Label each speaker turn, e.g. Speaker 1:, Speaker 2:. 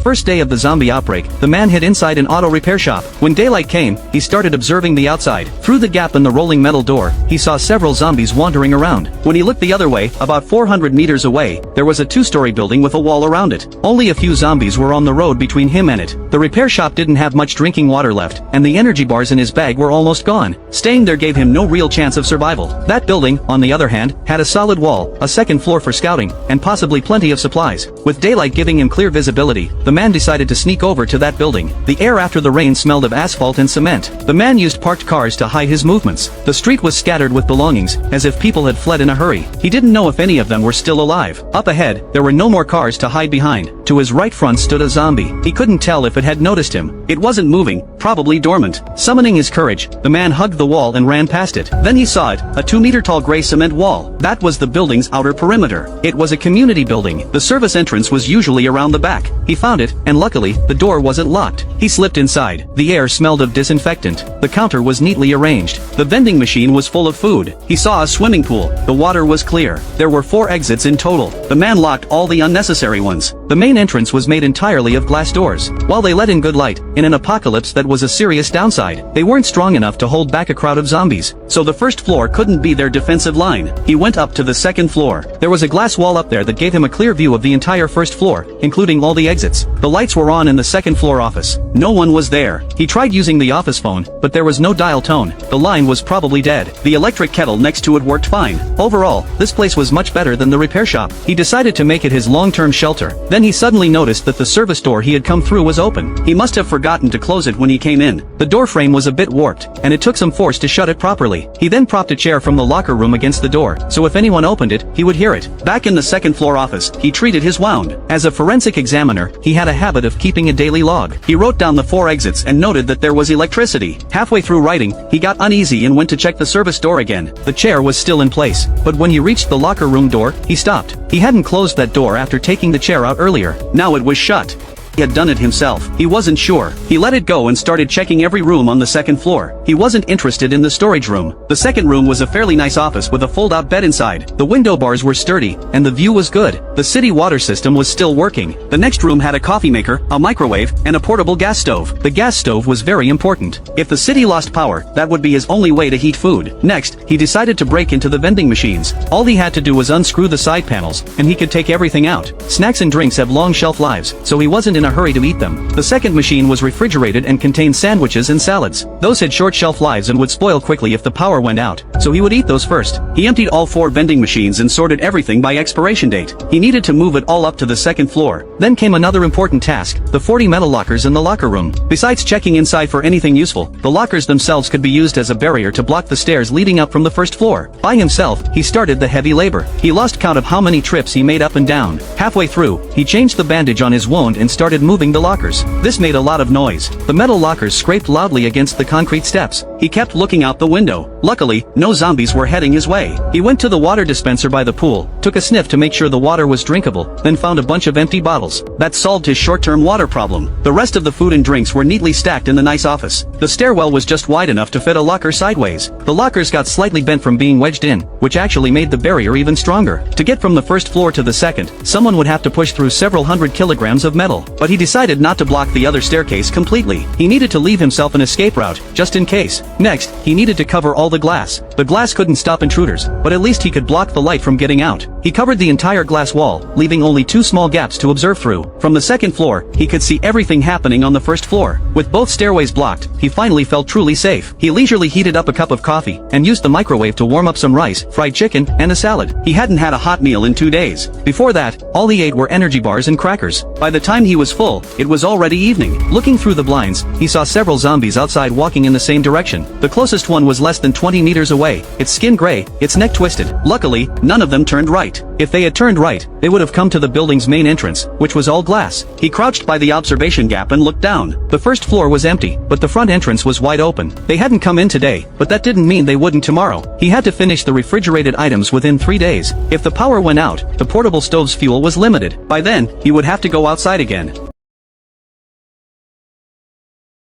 Speaker 1: First day of the zombie outbreak, the man hid inside an auto repair shop. When daylight came, he started observing the outside. Through the gap in the rolling metal door, he saw several zombies wandering around. When he looked the other way, about 400 meters away, there was a two-story building with a wall around it. Only a few zombies were on the road between him and it. The repair shop didn't have much drinking water left, and the energy bars in his bag were almost gone. Staying there gave him no real chance of survival. That building, on the other hand, had a solid wall, a second floor for scouting, and possibly plenty of supplies. With daylight giving him clear visibility, the man decided to sneak over to that building. The air after the rain smelled of asphalt and cement. The man used parked cars to hide his movements. The street was scattered with belongings, as if people had fled in a hurry. He didn't know if any of them were still alive. Up ahead, there were no more cars to hide behind. To his right front stood a zombie. He couldn't tell if it had noticed him. It wasn't moving, probably dormant. Summoning his courage, the man hugged the wall and ran past it. Then he saw it, a 2-meter-tall gray cement wall. That was the building's outer perimeter. It was a community building. The service entrance was usually around the back. He found it, and luckily, the door wasn't locked. He slipped inside. The air smelled of disinfectant. The counter was neatly arranged. The vending machine was full of food. He saw a swimming pool. The water was clear. There were 4 exits in total. The man locked all the unnecessary ones. The main entrance was made entirely of glass doors. While they let in good light, in an apocalypse that was a serious downside, they weren't strong enough to hold back a crowd of zombies. So the first floor couldn't be their defensive line. He went up to the second floor. There was a glass wall up there that gave him a clear view of the entire first floor, including all the exits. The lights were on in the second floor office. No one was there. He tried using the office phone, but there was no dial tone. The line was probably dead. The electric kettle next to it worked fine. Overall, this place was much better than the repair shop. He decided to make it his long-term shelter. Then he suddenly noticed that the service door he had come through was open. He must have forgotten to close it when he came in. The door frame was a bit warped, and it took some force to shut it properly. He then propped a chair from the locker room against the door, so if anyone opened it, he would hear it. Back in the second floor office, he treated his wound. As a forensic examiner, he had a habit of keeping a daily log. He wrote down the 4 exits and noted that there was electricity. Halfway through writing, he got uneasy and went to check the service door again. The chair was still in place, but when he reached the locker room door, he stopped. He hadn't closed that door after taking the chair out earlier. Now it was shut. He had done it himself. He wasn't sure. He let it go and started checking every room on the second floor. He wasn't interested in the storage room. The second room was a fairly nice office with a fold-out bed inside. The window bars were sturdy, and the view was good. The city water system was still working. The next room had a coffee maker, a microwave, and a portable gas stove. The gas stove was very important. If the city lost power, that would be his only way to heat food. Next, he decided to break into the vending machines. All he had to do was unscrew the side panels, and he could take everything out. Snacks and drinks have long shelf lives, so he wasn't in a hurry to eat them. The second machine was refrigerated and contained sandwiches and salads. Those had short shelf lives and would spoil quickly if the power went out, so he would eat those first. He emptied all 4 vending machines and sorted everything by expiration date. He needed to move it all up to the second floor. Then came another important task, the 40 metal lockers in the locker room. Besides checking inside for anything useful, the lockers themselves could be used as a barrier to block the stairs leading up from the first floor. By himself, he started the heavy labor. He lost count of how many trips he made up and down. Halfway through, he changed the bandage on his wound and started moving the lockers. This made a lot of noise. The metal lockers scraped loudly against the concrete steps. He kept looking out the window. Luckily, no zombies were heading his way. He went to the water dispenser by the pool, took a sniff to make sure the water was drinkable, then found a bunch of empty bottles. That solved his short-term water problem. The rest of the food and drinks were neatly stacked in the nice office. The stairwell was just wide enough to fit a locker sideways. The lockers got slightly bent from being wedged in, which actually made the barrier even stronger. To get from the first floor to the second, someone would have to push through several hundred kilograms of metal. But he decided not to block the other staircase completely. He needed to leave himself an escape route, just in case. Next, he needed to cover all the glass. The glass couldn't stop intruders, but at least he could block the light from getting out. He covered the entire glass wall, leaving only 2 small gaps to observe through. From the second floor, he could see everything happening on the first floor. With both stairways blocked, he finally felt truly safe. He leisurely heated up a cup of coffee, and used the microwave to warm up some rice, fried chicken, and a salad. He hadn't had a hot meal in 2 days. Before that, all he ate were energy bars and crackers. By the time he was full, it was already evening. Looking through the blinds, he saw several zombies outside walking in the same direction. The closest one was less than 20 meters away, its skin gray, its neck twisted. Luckily, none of them turned right. If they had turned right, they would have come to the building's main entrance, which was all glass. He crouched by the observation gap and looked down. The first floor was empty, but the front entrance was wide open. They hadn't come in today, but that didn't mean they wouldn't tomorrow. He had to finish the refrigerated items within 3 days. If the power went out, the portable stove's fuel was limited. By then, he would have to go outside again.